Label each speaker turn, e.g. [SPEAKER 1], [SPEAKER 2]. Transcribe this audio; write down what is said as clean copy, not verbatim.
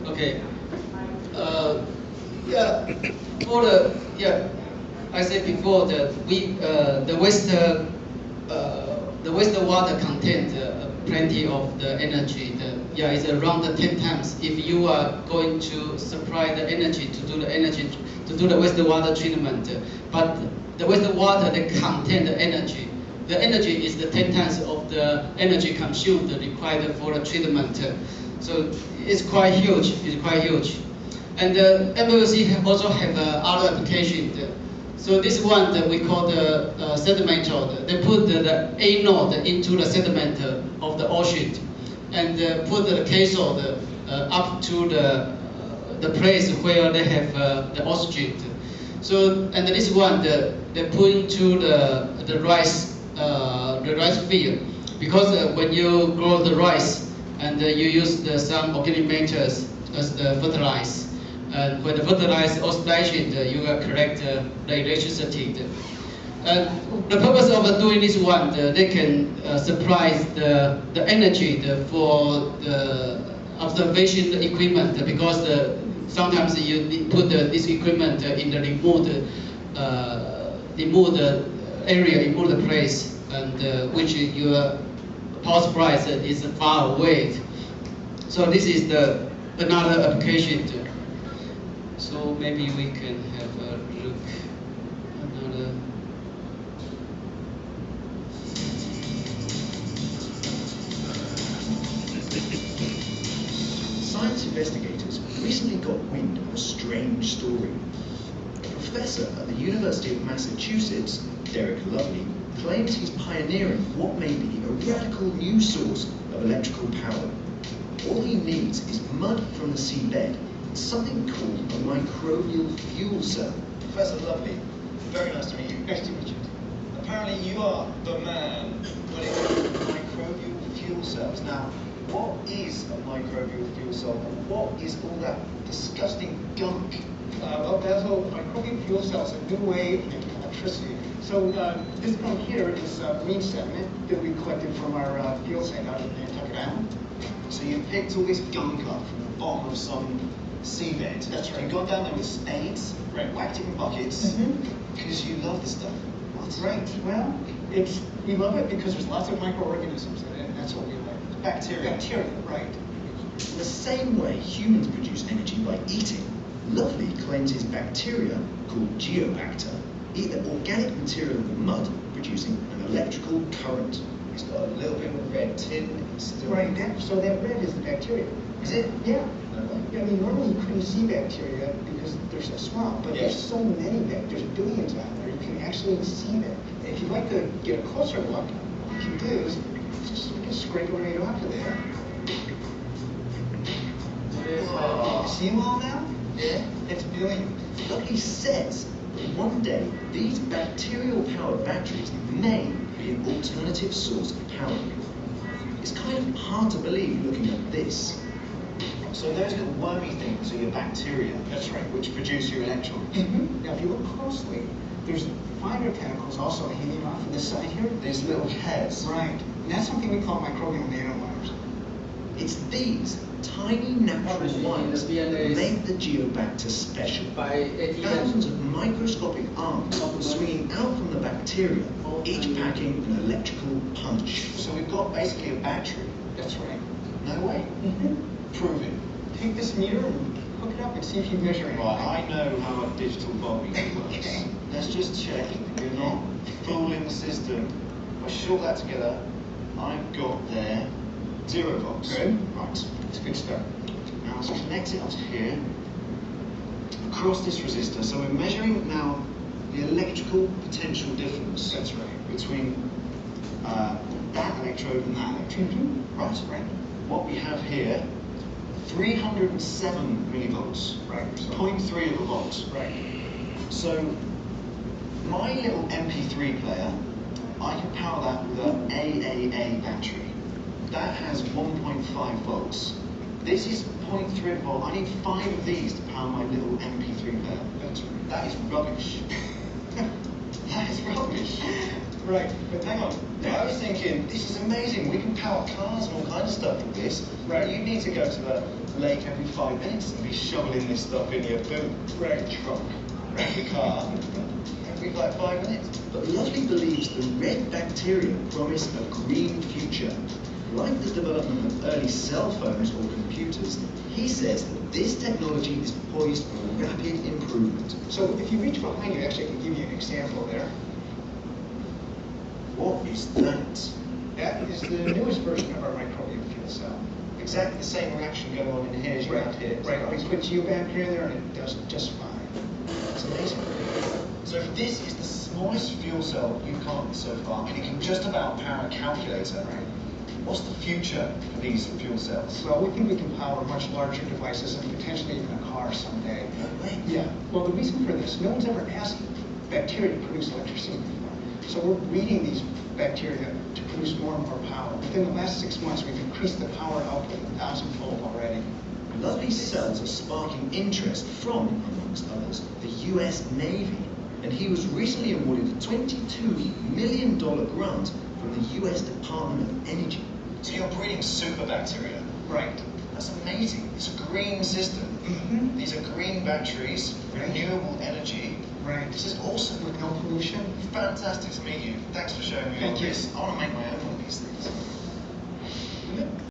[SPEAKER 1] Okay. Uh, yeah. For the yeah, I said before that the wastewater contains plenty of the energy. Yeah, it's around the 10 times. If you are going to supply the energy to do the energy to do the wastewater treatment, but the wastewater that contain the energy. The energy is the 10 times of the energy consumed required for the treatment. So it's quite huge. It's quite huge. And MLC also have other applications. So this one that we call the sedimenter. They put the A node into the sediment of the ocean, and put the cathode up to the place where they have the oxygen. So and this one they put into the rice field, because when you grow the rice and you use some organic matters as the fertilizer. And when the fertilizer oxidation, you will collect the electricity. The purpose of doing this one, they can supply the energy for the observation equipment, because sometimes you put this equipment in the remote area, remote place, and which your power supply is far away. So this is another application. So maybe we can have a look another.
[SPEAKER 2] Science investigators recently got wind of a strange story. A professor at the University of Massachusetts, Derek Lovely, claims he's pioneering what may be a radical new source of electrical power. All he needs is mud from the seabed, something called a microbial fuel cell.
[SPEAKER 3] Professor Lovely, very nice to meet you.
[SPEAKER 4] Nice to meet you.
[SPEAKER 3] Apparently you are the man when it comes to microbial fuel cells. Now, what is a microbial fuel cell and what is all that disgusting gunk?
[SPEAKER 4] Well, microbial fuel cells are a new way of making electricity. So this one here is marine sediment that we collected from our field site out in Nantucket Island.
[SPEAKER 3] So you picked all this gunk up from the bottom of some seabed.
[SPEAKER 4] That's right.
[SPEAKER 3] You got down there with spades,
[SPEAKER 4] Right.
[SPEAKER 3] whacked it in buckets,
[SPEAKER 4] Mm-hmm.
[SPEAKER 3] because you love this stuff. What?
[SPEAKER 4] Right. Well, we love it because there's lots of microorganisms in it, and that's what we like.
[SPEAKER 3] Bacteria.
[SPEAKER 4] Bacteria, right.
[SPEAKER 2] In the same way humans produce energy by eating, Lovely claims his bacteria, called Geobacter, eat the organic material in the mud, producing an electrical current.
[SPEAKER 3] It's got a little bit of red tin.
[SPEAKER 4] Right. So that red is the bacteria.
[SPEAKER 3] Is it?
[SPEAKER 4] Yeah.
[SPEAKER 3] No way.
[SPEAKER 4] Yeah, I mean, normally you couldn't see bacteria because they're so small, but
[SPEAKER 3] Yeah.
[SPEAKER 4] there's so many bacteria, there's billions out there, you can actually see them. If you'd like to get a closer look, what you can do is just scrape it right off of there.
[SPEAKER 3] Oh.
[SPEAKER 4] See them all now?
[SPEAKER 3] Yeah.
[SPEAKER 4] It's billions.
[SPEAKER 2] Lovely says that one day these bacterial-powered batteries may be an alternative source of power. It's kind of hard to believe looking at this.
[SPEAKER 3] So those little wormy things are your bacteria.
[SPEAKER 4] That's right.
[SPEAKER 3] Which produce your electrons.
[SPEAKER 4] Now, if you look closely, there's finer tentacles also hanging off of this side here.
[SPEAKER 3] These little hairs.
[SPEAKER 4] Right. And that's something we call microbial nanowires.
[SPEAKER 2] It's these tiny natural wires that make the Geobacter special. Thousands of microscopic arms swinging out from the bacteria, each packing an electrical punch.
[SPEAKER 3] So we've got basically a battery.
[SPEAKER 4] That's right.
[SPEAKER 3] No way. Prove it.
[SPEAKER 4] Take this meter and hook it up and see if you measure anything.
[SPEAKER 3] Right, I know how a digital bulb works.
[SPEAKER 4] Okay.
[SPEAKER 3] Let's just check you're not fooling the system. If I short that together, I've got there 0 volts.
[SPEAKER 4] Good.
[SPEAKER 3] Right.
[SPEAKER 4] It's a good start.
[SPEAKER 3] Now let's connect it up to here, across this resistor. So we're measuring now the electrical potential difference.
[SPEAKER 4] That's right.
[SPEAKER 3] Between that electrode and that electrode. Right.
[SPEAKER 4] Right.
[SPEAKER 3] What we have here, 307 millivolts.
[SPEAKER 4] Right.
[SPEAKER 3] 0.3 of a volt.
[SPEAKER 4] Right.
[SPEAKER 3] So my little MP3 player, I can power that with an AAA battery. That has 1.5 volts. This is 0.3 volt. I need 5 of these to power my little MP3 player.
[SPEAKER 4] That's right.
[SPEAKER 3] That is rubbish. That is rubbish.
[SPEAKER 4] Right, but
[SPEAKER 3] Hang on. I was thinking, this is amazing. We can power cars and all kinds of stuff with this.
[SPEAKER 4] Right.
[SPEAKER 3] You need to go to the lake every 5 minutes and be shoveling this stuff in your boot.
[SPEAKER 4] Right.
[SPEAKER 3] Truck. Every car. Every like 5 minutes.
[SPEAKER 2] But Lovely believes the red bacteria promise a green future. Like the development of early cell phones or computers, he says that this technology is poised for rapid improvement.
[SPEAKER 4] So if you reach behind you, actually I can give you an example there.
[SPEAKER 2] What is that?
[SPEAKER 4] That is the newest version of our microbial fuel cell.
[SPEAKER 3] Exactly the same reaction going on in here as you have here.
[SPEAKER 4] Right, we put geobacteria there and it does just fine.
[SPEAKER 3] That's amazing. So this is the smallest fuel cell you've come up with so far, and it can just about power a calculator.
[SPEAKER 4] Right.
[SPEAKER 3] What's the future for these fuel cells?
[SPEAKER 4] Well, we think we can power much larger devices and potentially even a car someday.
[SPEAKER 3] No way.
[SPEAKER 4] Yeah. Well, the reason for this, no one's ever asked bacteria to produce electricity before. So we're breeding these bacteria to produce more and more power. Within the last 6 months, we've increased the power output 1,000-fold already.
[SPEAKER 2] Lovely's cells are sparking interest from, amongst others, the US Navy. And he was recently awarded a $22 million grant from the US Department of Energy.
[SPEAKER 3] So you're breeding super bacteria.
[SPEAKER 4] Right.
[SPEAKER 3] That's amazing. It's a green system. These are green batteries, renewable energy.
[SPEAKER 4] Right.
[SPEAKER 3] This is awesome.
[SPEAKER 4] With no pollution.
[SPEAKER 3] Fantastic to meet you. Thanks for showing me all
[SPEAKER 4] Thank you.
[SPEAKER 3] this. I want to make my own one of these things.